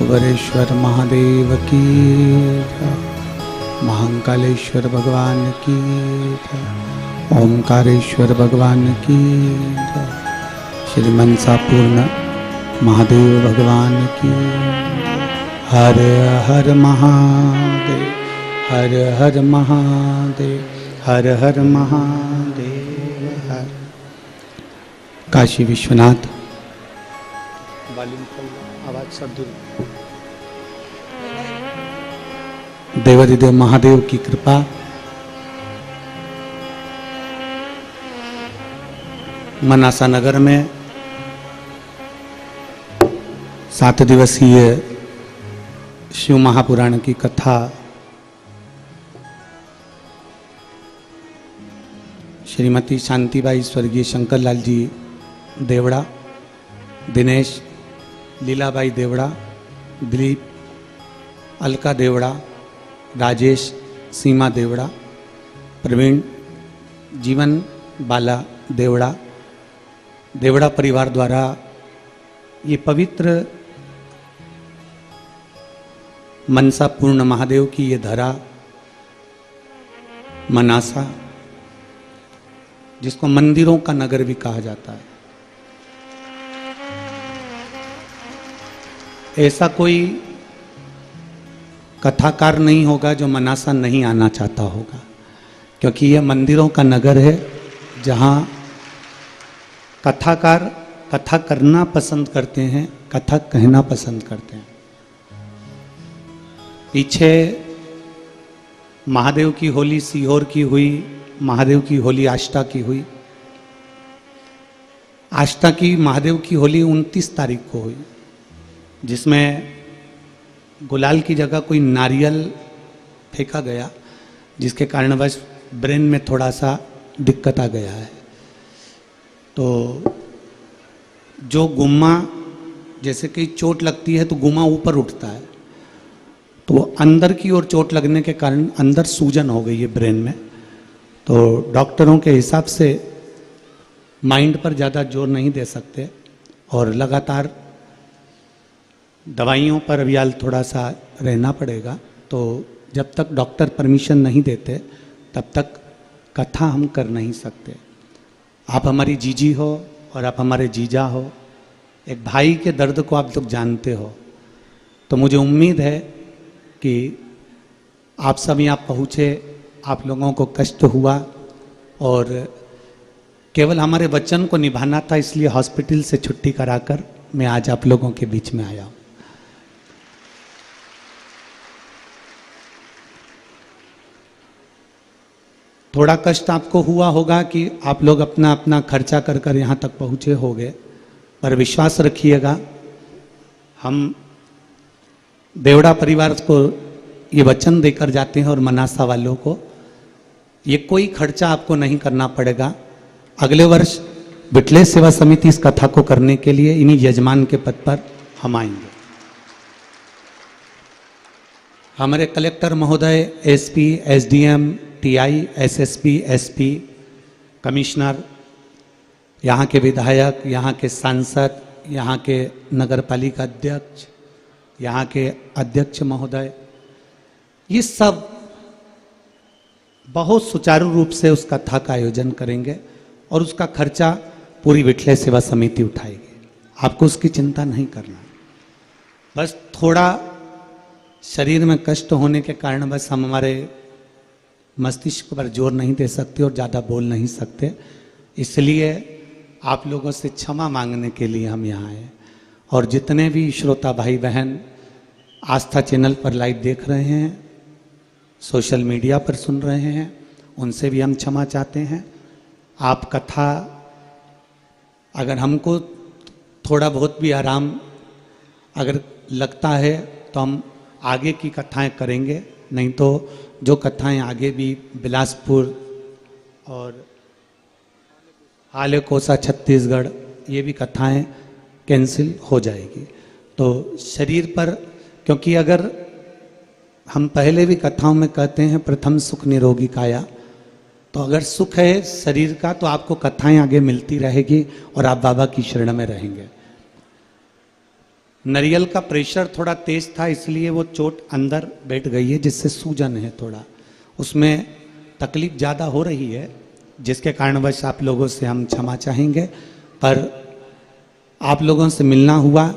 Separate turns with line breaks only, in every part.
सुवरेश्वर महादेव की जय, महाकालेश्वर भगवान की जय, ओंकारेश्वर भगवान की जय, श्री मनसापूर्ण महादेव भगवान की जय। हर हर महादेव, हर हर महादेव, हर हर महादेव हर। काशी विश्वनाथ आवाज सब दूर। देवादिदेव महादेव की कृपा, मनासा नगर में 7 दिवसीय शिव महापुराण की कथा श्रीमती शांतिबाई स्वर्गीय शंकरलाल जी देवड़ा, दिनेश लीलाबाई देवड़ा, दिलीप, अलका देवड़ा, राजेश, सीमा देवड़ा, प्रवीण, जीवन बाला देवड़ा, देवड़ा परिवार द्वारा ये पवित्र मनसापूर्ण महादेव की ये धरा मनासा, जिसको मंदिरों का नगर भी कहा जाता है, ऐसा कोई कथाकार नहीं होगा जो मनासा नहीं आना चाहता होगा, क्योंकि यह मंदिरों का नगर है जहाँ कथाकार कथा करना पसंद करते हैं, कथा कहना पसंद करते हैं। पीछे महादेव की होली सीहोर की हुई, महादेव की होली आष्टा की हुई। आष्टा की महादेव की होली 29 तारीख को हुई, जिसमें गुलाल की जगह कोई नारियल फेंका गया, जिसके कारणवश ब्रेन में थोड़ा सा दिक्कत आ गया है। तो जो गुम्मा, जैसे कि चोट लगती है तो गुम्मा ऊपर उठता है, तो अंदर की ओर चोट लगने के कारण अंदर सूजन हो गई है ब्रेन में। तो डॉक्टरों के हिसाब से माइंड पर ज़्यादा जोर नहीं दे सकते और लगातार दवाइयों पर अभी हाल थोड़ा सा रहना पड़ेगा। तो जब तक डॉक्टर परमिशन नहीं देते तब तक कथा हम कर नहीं सकते। आप हमारी जीजी हो और आप हमारे जीजा हो, एक भाई के दर्द को आप लोग जानते हो, तो मुझे उम्मीद है कि आप सब यहाँ पहुँचे, आप लोगों को कष्ट हुआ और केवल हमारे वचन को निभाना था, इसलिए हॉस्पिटल से छुट्टी कराकर मैं आज आप लोगों के बीच में आया हूँ। थोड़ा कष्ट आपको हुआ होगा कि आप लोग अपना अपना खर्चा कर कर यहाँ तक पहुँचे होंगे, पर विश्वास रखिएगा, हम देवड़ा परिवार को ये वचन देकर जाते हैं और मनासा वालों को ये कोई खर्चा आपको नहीं करना पड़ेगा। अगले वर्ष विठले सेवा समिति इस कथा को करने के लिए इन्हीं यजमान के पद पर हम आएंगे। हमारे कलेक्टर महोदय, SP, SDM, TI, SSP, SP, commissioner, यहाँ के विधायक, यहाँ के सांसद, यहाँ के नगर पालिका अध्यक्ष, यहाँ के अध्यक्ष महोदय, ये सब बहुत सुचारू रूप से उस कथा का आयोजन करेंगे और उसका खर्चा पूरी विठले सेवा समिति उठाएगी। आपको उसकी चिंता नहीं करना। बस थोड़ा शरीर में कष्ट होने के कारण बस हम हमारे मस्तिष्क पर जोर नहीं दे सकते और ज़्यादा बोल नहीं सकते, इसलिए आप लोगों से क्षमा मांगने के लिए हम यहाँ आए। और जितने भी श्रोता भाई बहन आस्था चैनल पर लाइव देख रहे हैं, सोशल मीडिया पर सुन रहे हैं, उनसे भी हम क्षमा चाहते हैं। आप कथा, अगर हमको थोड़ा बहुत भी आराम अगर लगता है तो हम आगे की कथाएं करेंगे, नहीं तो जो कथाएं आगे भी बिलासपुर और हालेकोसा छत्तीसगढ़, ये भी कथाएं कैंसिल हो जाएगी। तो शरीर पर, क्योंकि अगर हम पहले भी कथाओं में कहते हैं प्रथम सुख निरोगी काया, तो अगर सुख है शरीर का तो आपको कथाएं आगे मिलती रहेगी और आप बाबा की शरण में रहेंगे। नारियल का प्रेशर थोड़ा तेज था, इसलिए वो चोट अंदर बैठ गई है, जिससे सूजन है थोड़ा, उसमें तकलीफ ज़्यादा हो रही है, जिसके कारणवश आप लोगों से हम क्षमा चाहेंगे। पर आप लोगों से मिलना हुआ,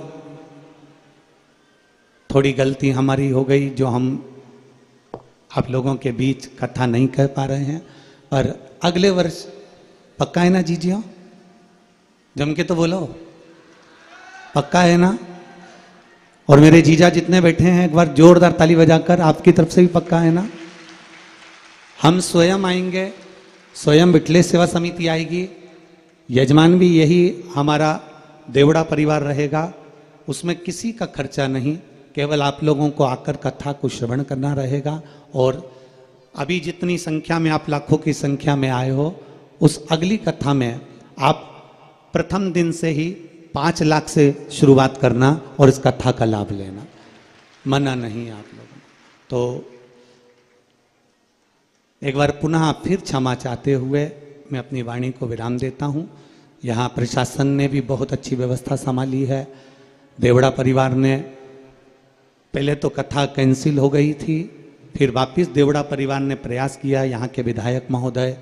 थोड़ी गलती हमारी हो गई, जो हम आप लोगों के बीच कथा नहीं कह पा रहे हैं। पर अगले वर्ष पक्का है ना जीजियो? जम के तो बोलो, पक्का है ना? और मेरे जीजा जितने बैठे हैं, एक बार जोरदार ताली बजाकर, आपकी तरफ से भी पक्का है ना? हम स्वयं आएंगे, स्वयं बिटले सेवा समिति आएगी, यजमान भी यही हमारा देवड़ा परिवार रहेगा, उसमें किसी का खर्चा नहीं, केवल आप लोगों को आकर कथा को श्रवण करना रहेगा। और अभी जितनी संख्या में आप लाखों की संख्या में आए हो, उस अगली कथा में आप प्रथम दिन से ही 5 लाख से शुरुआत करना और इस कथा का लाभ लेना, मना नहीं आप लोगों। तो एक बार पुनः फिर क्षमा चाहते हुए मैं अपनी वाणी को विराम देता हूँ। यहाँ प्रशासन ने भी बहुत अच्छी व्यवस्था संभाली है। देवड़ा परिवार ने, पहले तो कथा कैंसिल हो गई थी, फिर वापस देवड़ा परिवार ने प्रयास किया। यहाँ के विधायक महोदय,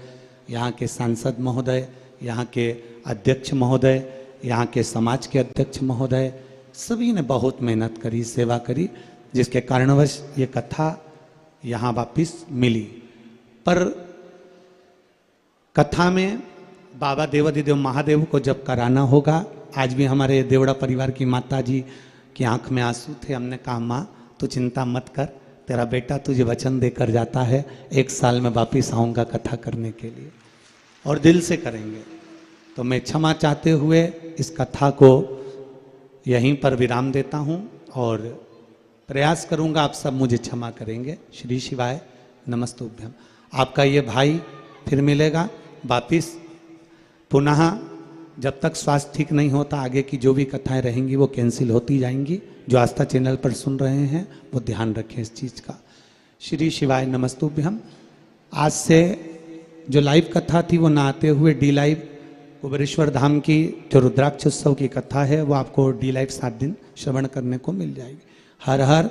यहाँ के सांसद महोदय, यहाँ के अध्यक्ष महोदय, यहाँ के समाज के अध्यक्ष महोदय, सभी ने बहुत मेहनत करी, सेवा करी, जिसके कारणवश ये कथा यहाँ वापस मिली। पर कथा में बाबा देवाधिदेव महादेव को जब कराना होगा, आज भी हमारे देवड़ा परिवार की माता जी की आंख में आंसू थे। हमने कहा माँ तू चिंता मत कर, तेरा बेटा तुझे वचन देकर जाता है, 1 साल में वापिस आऊँगा कथा करने के लिए, और दिल से करेंगे। तो मैं क्षमा चाहते हुए इस कथा को यहीं पर विराम देता हूँ और प्रयास करूँगा आप सब मुझे क्षमा करेंगे। श्री शिवाय नमस्तुभ्यम। आपका ये भाई फिर मिलेगा वापिस पुनः। जब तक स्वास्थ्य ठीक नहीं होता, आगे की जो भी कथाएं रहेंगी वो कैंसिल होती जाएंगी। जो आस्था चैनल पर सुन रहे हैं वो ध्यान रखें इस चीज़ का। श्री शिवाय नमस्तुभ्यम। आज से जो लाइव कथा थी वो ना आते हुए डी लाइव कुबेरेश्वर धाम की जो रुद्राक्ष उत्सव की कथा है वो आपको डी लाइव 7 दिन श्रवण करने को मिल जाएगी। हर हर।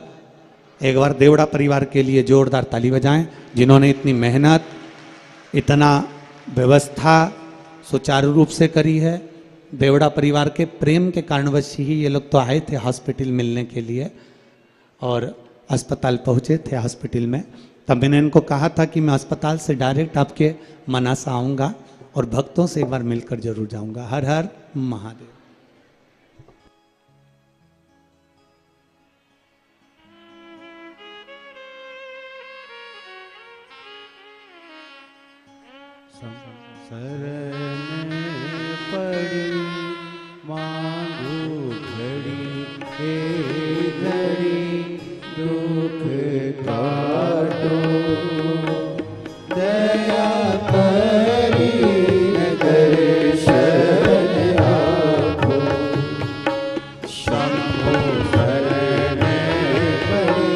एक बार देवड़ा परिवार के लिए जोरदार ताली बजाएं, जिन्होंने इतनी मेहनत, इतना व्यवस्था सुचारू रूप से करी है। देवड़ा परिवार के प्रेम के कारणवश ही ये लोग तो आए थे हॉस्पिटल मिलने के लिए और अस्पताल पहुँचे थे। हॉस्पिटल में तब मैंने इनको कहा था कि मैं अस्पताल से डायरेक्ट आपके मनासा आऊँगा और भक्तों से एक बार मिलकर जरूर जाऊँगा। हर हर महादेव।
शरण पड़ी मांगू घड़ी, हे घड़ी दुख काटो, दया करी दर्शन आपो। शंभो शरण पड़ी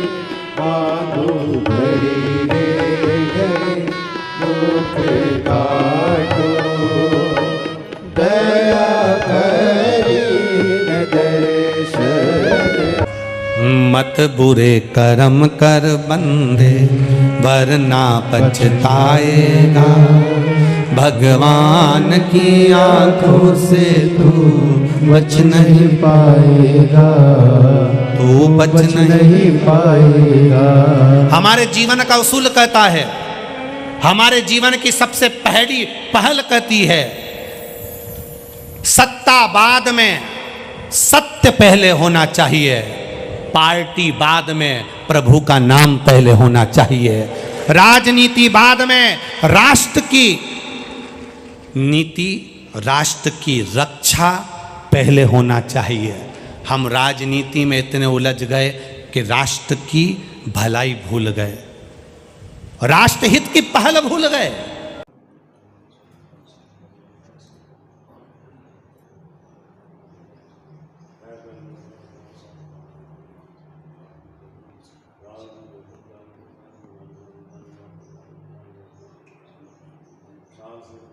मांगू घड़ी, हे घड़ी दुख काटो, दया करी दर्शन।
मत बुरे कर्म कर बंदे, वरना पछताएगा। भगवान की आंखों से तू बच नहीं
पाएगा,
तू बच नहीं
पाएगा।
हमारे जीवन का उसूल कहता है, हमारे जीवन की सबसे पहली पहल कहती है, सत्ता बाद में सत्य पहले होना चाहिए, पार्टी बाद में प्रभु का नाम पहले होना चाहिए, राजनीति बाद में राष्ट्र की नीति, राष्ट्र की रक्षा पहले होना चाहिए। हम राजनीति में इतने उलझ गए कि राष्ट्र की भलाई भूल गए, राष्ट्रहित की पहल भूल गए।
Johnson.